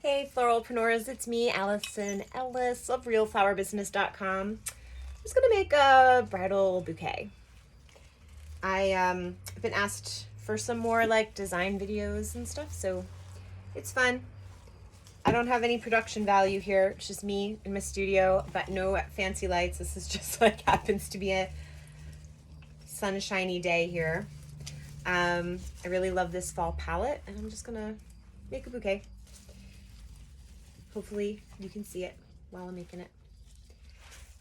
Hey Floralpreneurs, it's me, Alison Ellis of realflowerbusiness.com. I'm just gonna make a bridal bouquet. I've been asked for some more like design videos and stuff, so it's fun. I don't have any production value here. It's just me in my studio, but no fancy lights. This is just like happens to be a sunshiny day here. I really love this fall palette, and I'm just gonna make a bouquet. Hopefully you can see it while I'm making it.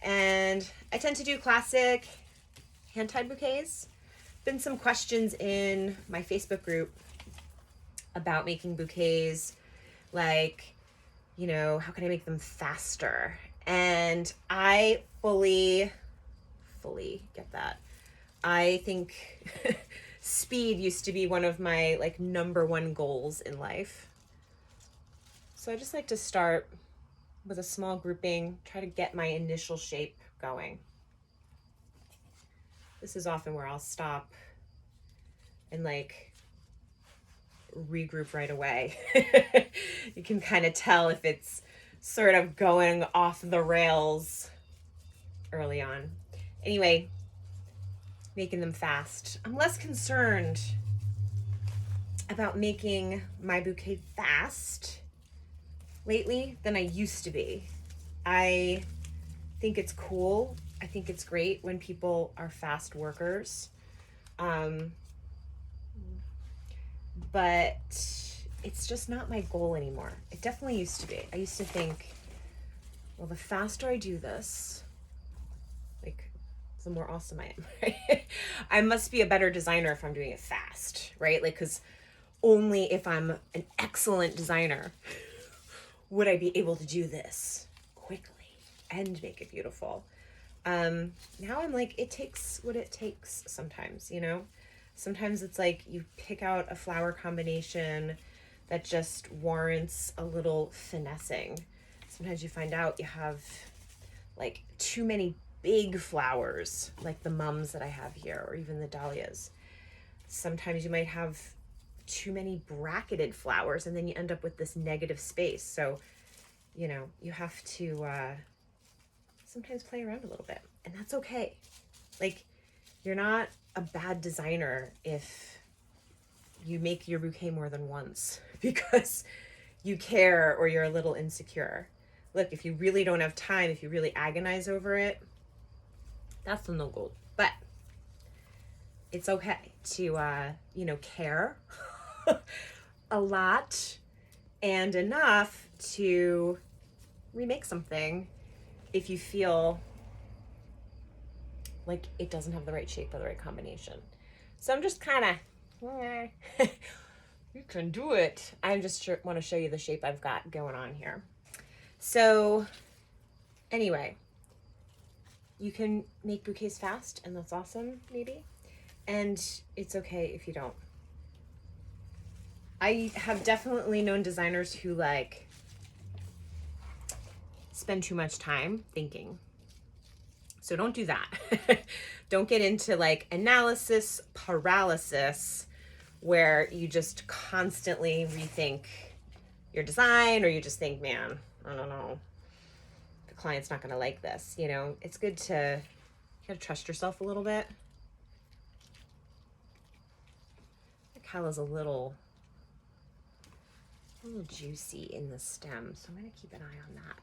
And I tend to do classic hand-tied bouquets. Been some questions in my Facebook group about making bouquets, like, you know, how can I make them faster? And I fully get that. I think speed used to be one of my like number one goals in life. So I just like to start with a small grouping, try to get my initial shape going. This is often where I'll stop and like regroup right away. You can kind of tell if it's sort of going off the rails early on. Anyway, making them fast. I'm less concerned about making my bouquet fast lately than I used to be. I think it's cool. I think it's great when people are fast workers. But it's just not my goal anymore. It definitely used to be. I used to think, well, the faster I do this, like, the more awesome I am, right? I must be a better designer if I'm doing it fast, right? Like, because only if I'm an excellent designer would I be able to do this quickly and make it beautiful. Now I'm like, it takes what it takes sometimes, you know? Sometimes it's like you pick out a flower combination that just warrants a little finessing. Sometimes you find out you have like too many big flowers, like the mums that I have here, or even the dahlias. Sometimes you might have too many bracketed flowers and then you end up with this negative space. So, you know, you have to sometimes play around a little bit, and that's okay. Like, you're not a bad designer if you make your bouquet more than once because you care or you're a little insecure. Look, if you really don't have time, if you really agonize over it, that's the no goal. But it's okay to, you know, care a lot and enough to remake something if you feel like it doesn't have the right shape or the right combination. So I'm just kind of, you can do it. I just want to show you the shape I've got going on here. So anyway, you can make bouquets fast, and that's awesome, maybe. And it's okay if you don't. I have definitely known designers who like spend too much time thinking. So don't do that. Don't get into like analysis paralysis where you just constantly rethink your design, or you just think, man, I don't know, the client's not gonna like this. You know, it's good to, you gotta trust yourself a little bit. The cala's a little juicy in the stem, so I'm gonna keep an eye on that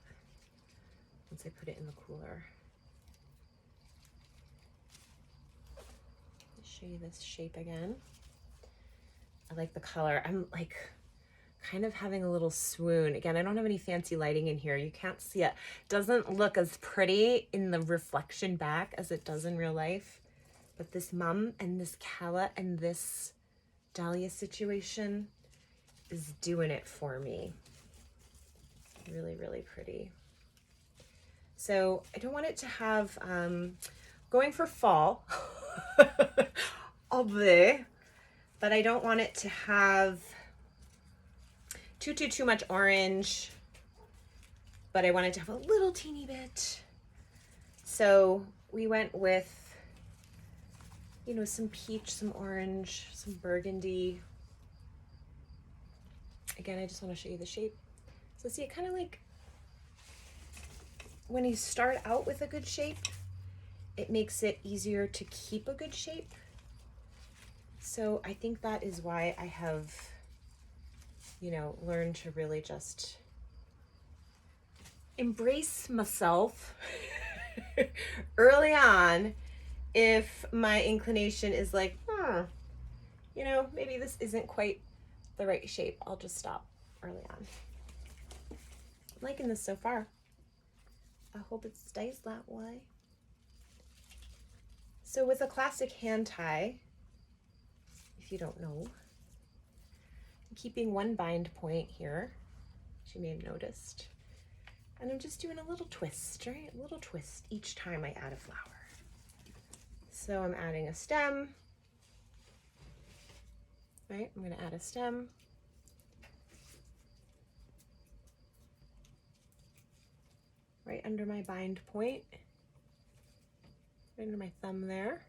once I put it in the cooler. Show you this shape again. I like the color. I'm like kind of having a little swoon. Again, I don't have any fancy lighting in here. You can't see it. Doesn't look as pretty in the reflection back as it does in real life. But this mum and this calla and this dahlia situation is doing it for me. Really, really pretty. So I don't want it to have, going for fall, but I don't want it to have too much orange, but I want it to have a little teeny bit. So we went with, you know, some peach, some orange, some burgundy. Again, I just want to show you the shape. So see, it kind of like, when you start out with a good shape, it makes it easier to keep a good shape. So I think that is why I have, you know, learned to really just embrace myself early on. If my inclination is like, you know, maybe this isn't quite the right shape, I'll just stop early on. I'm liking this so far. I hope it stays that way. So with a classic hand tie, if you don't know, I'm keeping one bind point here, as you may have noticed. And I'm just doing a little twist, right? A little twist each time I add a flower. So I'm adding a stem, right? I'm gonna add a stem. Right under my bind point, right under my thumb there.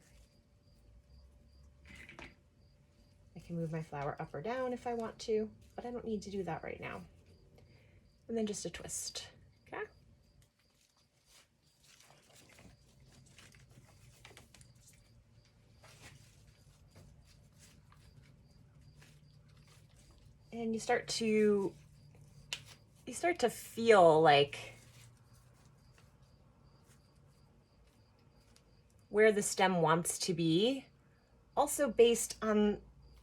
I can move my flower up or down if I want to, but I don't need to do that right now. And then just a twist, okay? And you start to feel like where the stem wants to be, also based on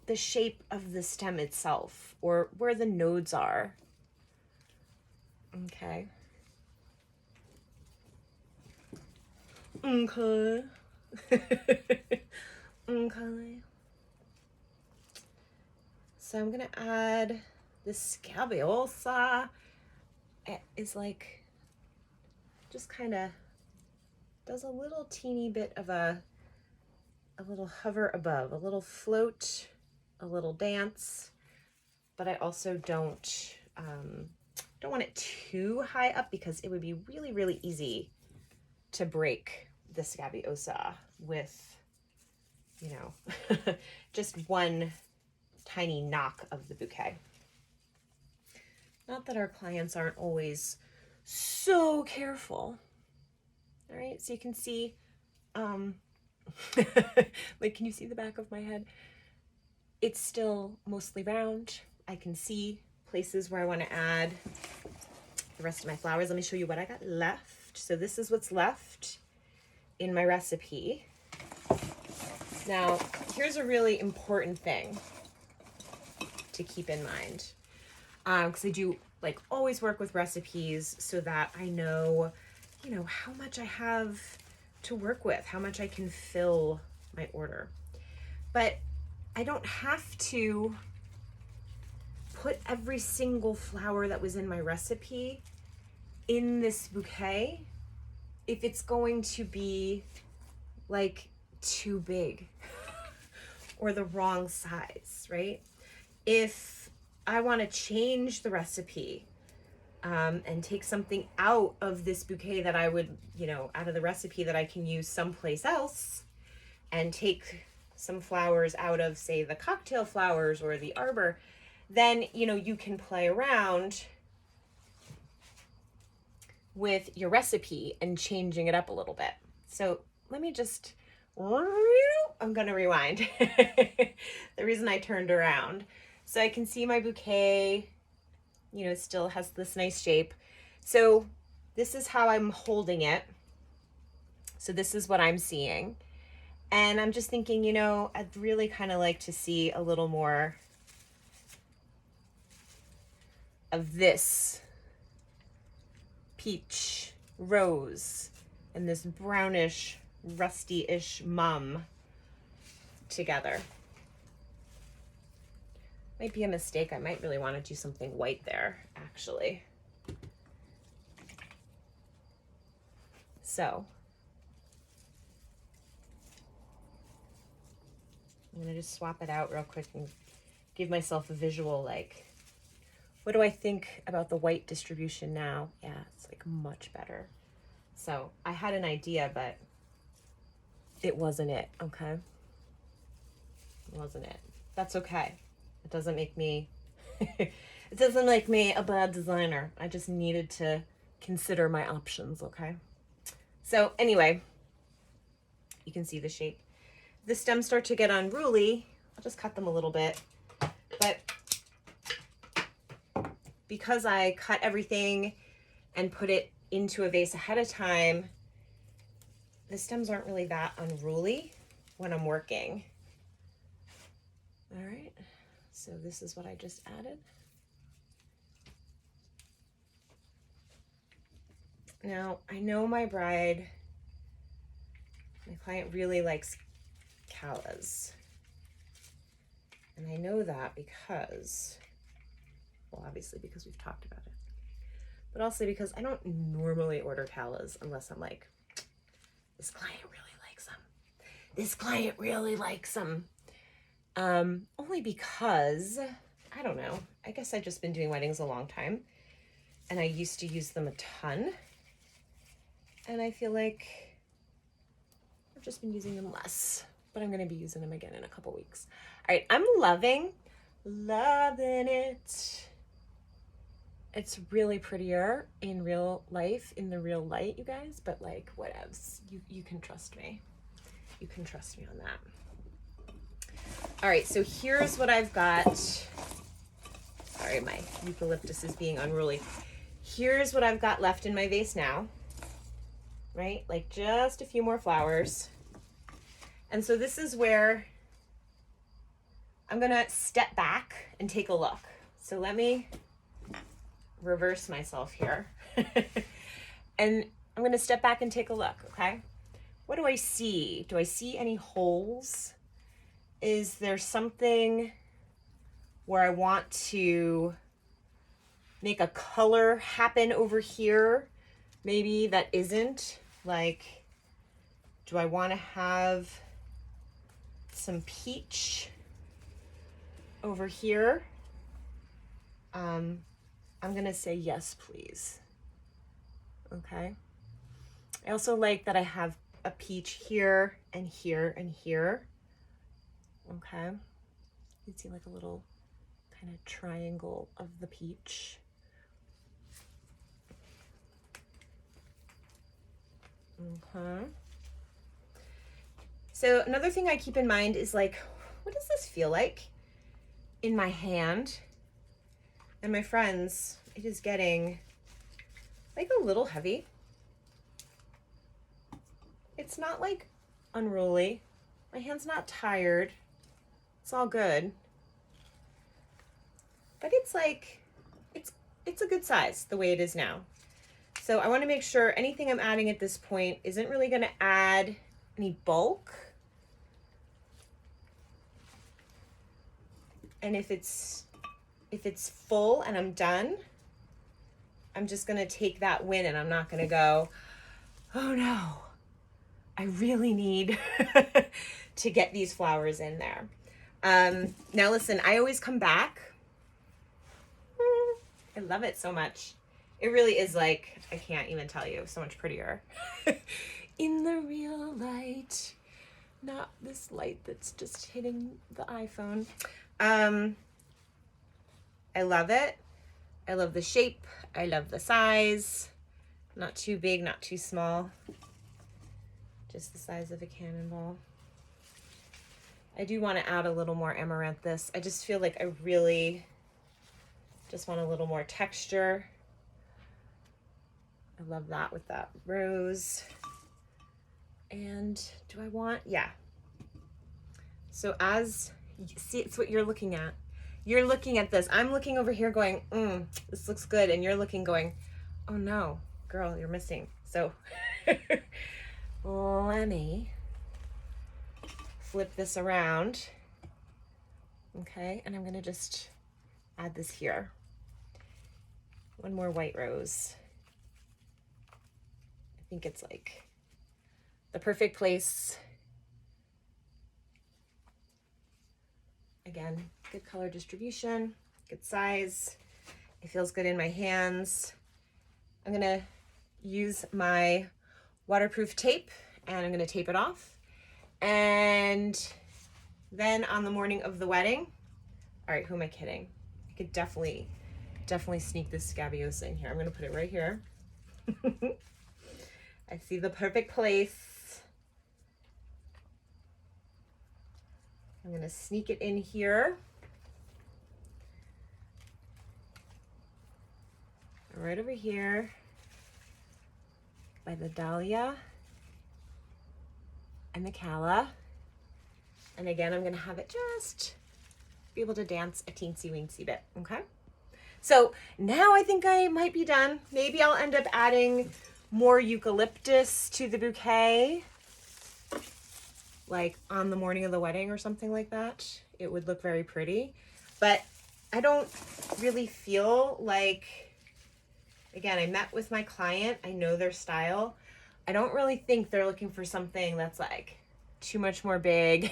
the shape of the stem itself or where the nodes are. Okay. Okay. Okay. So I'm gonna add this scabiosa. It is like, just kind of does a little teeny bit of a little hover above, a little float, a little dance, but I also don't want it too high up because it would be really, really easy to break the scabiosa with, you know, just one tiny knock of the bouquet. Not that our clients aren't always so careful. All right, so you can see, like, can you see the back of my head? It's still mostly round. I can see places where I want to add the rest of my flowers. Let me show you what I got left. So this is what's left in my recipe. Now, here's a really important thing to keep in mind. Because I do like always work with recipes so that I know, you know, how much I have to work with, how much I can fill my order. But I don't have to put every single flower that was in my recipe in this bouquet if it's going to be like too big or the wrong size, right? If I want to change the recipe and take something out of this bouquet that I would, you know, out of the recipe that I can use someplace else, and take some flowers out of, say, the cocktail flowers or the arbor, then, you know, you can play around with your recipe and changing it up a little bit. So let me just, I'm gonna rewind. The reason I turned around. So I can see my bouquet, you know, still has this nice shape. So this is how I'm holding it. So this is what I'm seeing. And I'm just thinking, you know, I'd really kind of like to see a little more of this peach rose and this brownish, rusty-ish mum together. Might be a mistake. I might really want to do something white there, actually. So I'm going to just swap it out real quick and give myself a visual, like, what do I think about the white distribution now? Yeah, it's like much better. So I had an idea, but it wasn't it, okay? It wasn't it. That's okay. It doesn't make me, It doesn't make me a bad designer. I just needed to consider my options, okay? So anyway, you can see the shape. The stems start to get unruly. I'll just cut them a little bit. But because I cut everything and put it into a vase ahead of time, the stems aren't really that unruly when I'm working. All right, so this is what I just added. Now, I know my client really likes callas. And I know that because, well, obviously because we've talked about it, but also because I don't normally order callas unless I'm like, this client really likes them. This client really likes them. Only because, I don't know, I guess I've just been doing weddings a long time and I used to use them a ton. And I feel like I've just been using them less, but I'm going to be using them again in a couple weeks. All right, I'm loving it. It's really prettier in real life, in the real light, you guys, but like whatevs. You can trust me. You can trust me on that. All right, so here's what I've got. Sorry, my eucalyptus is being unruly. Here's what I've got left in my vase now. Right? Like just a few more flowers. And so this is where I'm gonna step back and take a look. So let me reverse myself here. And I'm gonna step back and take a look, okay? What do I see? Do I see any holes? Is there something where I want to make a color happen over here? Maybe that isn't, like, do I want to have some peach over here? I'm gonna say yes, please. Okay. I also like that I have a peach here and here and here. Okay. You see like a little kind of triangle of the peach. Okay. So another thing I keep in mind is like, what does this feel like in my hand? And my friends, it is getting like a little heavy. It's not like unruly. My hand's not tired. It's all good. But it's like, it's a good size the way it is now. So I want to make sure anything I'm adding at this point isn't really going to add any bulk. And if it's full and I'm done, I'm just going to take that win and I'm not going to go, oh no, I really need to get these flowers in there. Now listen, I always come back. I love it so much. It really is like, I can't even tell you, so much prettier. In the real light, not this light that's just hitting the iPhone. I love it. I love the shape. I love the size. Not too big, not too small. Just the size of a cannonball. I do want to add a little more amaranthus. I just feel like I really just want a little more texture. I love that with that rose. And do I want, yeah. So as, see, it's what you're looking at. You're looking at this. I'm looking over here going, this looks good. And you're looking going, oh no, girl, you're missing. So let me flip this around. Okay, and I'm gonna just add this here. One more white rose. I think it's like the perfect place. Again, good color distribution, good size. It feels good in my hands. I'm gonna use my waterproof tape and I'm gonna tape it off. And then on the morning of the wedding, all right, who am I kidding? I could definitely definitely sneak this scabious in here. I'm gonna put it right here. I see the perfect place. I'm gonna sneak it in here. Right over here by the dahlia and the calla. And again, I'm gonna have it just be able to dance a teensy weensy bit, okay? So now I think I might be done. Maybe I'll end up adding more eucalyptus to the bouquet, like on the morning of the wedding or something like that. It would look very pretty, but I don't really feel like, again, I met with my client, I know their style. I don't really think they're looking for something that's like too much more big,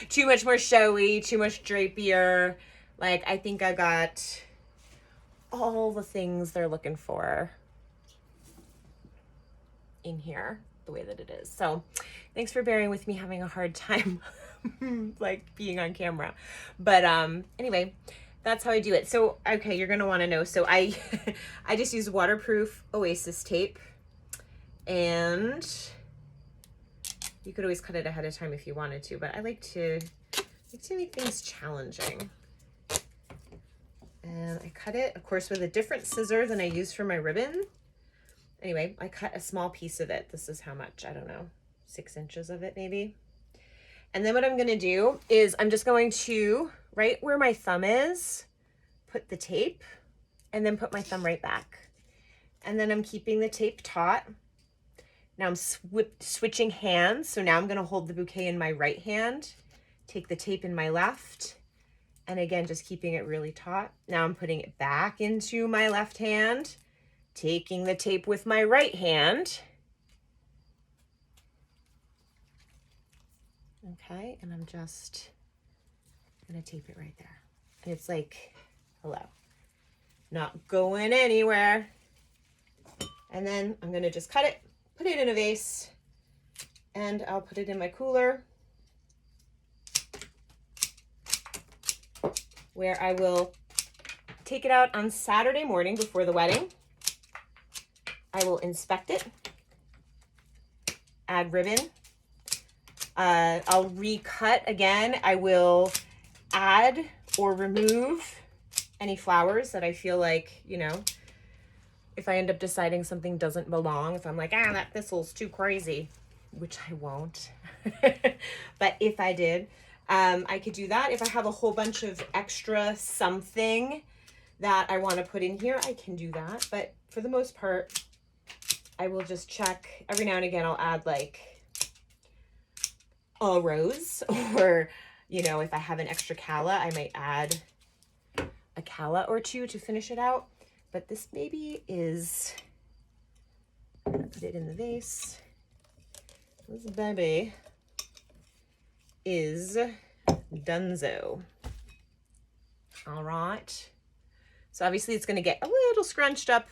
too much more showy, too much drapier. Like, I think I got all the things they're looking for in here, the way that it is. So thanks for bearing with me having a hard time like being on camera. But anyway, that's how I do it. So, okay, you're gonna wanna know. So I just use waterproof Oasis tape, and you could always cut it ahead of time if you wanted to, but I like to make things challenging. And I cut it, of course, with a different scissor than I use for my ribbon. Anyway, I cut a small piece of it. This is how much, I don't know, 6 inches of it maybe. And then what I'm gonna do is I'm just going to, right where my thumb is, put the tape, and then put my thumb right back. And then I'm keeping the tape taut. Now I'm switching hands. So now I'm gonna hold the bouquet in my right hand, take the tape in my left, and again, just keeping it really taut. Now I'm putting it back into my left hand, taking the tape with my right hand. Okay, and I'm just gonna tape it right there. And it's like, hello, not going anywhere. And then I'm gonna just cut it, put it in a vase, and I'll put it in my cooler, where I will take it out on Saturday morning before the wedding. I will inspect it, add ribbon. I'll recut again. I will add or remove any flowers that I feel like, you know, if I end up deciding something doesn't belong, if I'm like, that thistle's too crazy, which I won't. But if I did, I could do that. If I have a whole bunch of extra something that I want to put in here, I can do that. But for the most part, I will just check. Every now and again, I'll add like a rose, or, you know, if I have an extra calla, I might add a calla or two to finish it out. But this baby is, I'm gonna put it in the vase. This baby is donezo. All right. So obviously it's gonna get a little scrunched up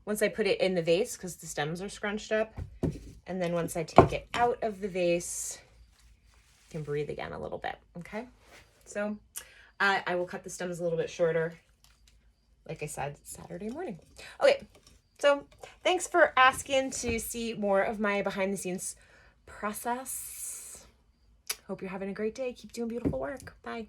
once I put it in the vase, because the stems are scrunched up. And then once I take it out of the vase, I can breathe again a little bit, okay? So I will cut the stems a little bit shorter. Like I said, Saturday morning. Okay, so thanks for asking to see more of my behind the scenes process. Hope you're having a great day. Keep doing beautiful work. Bye.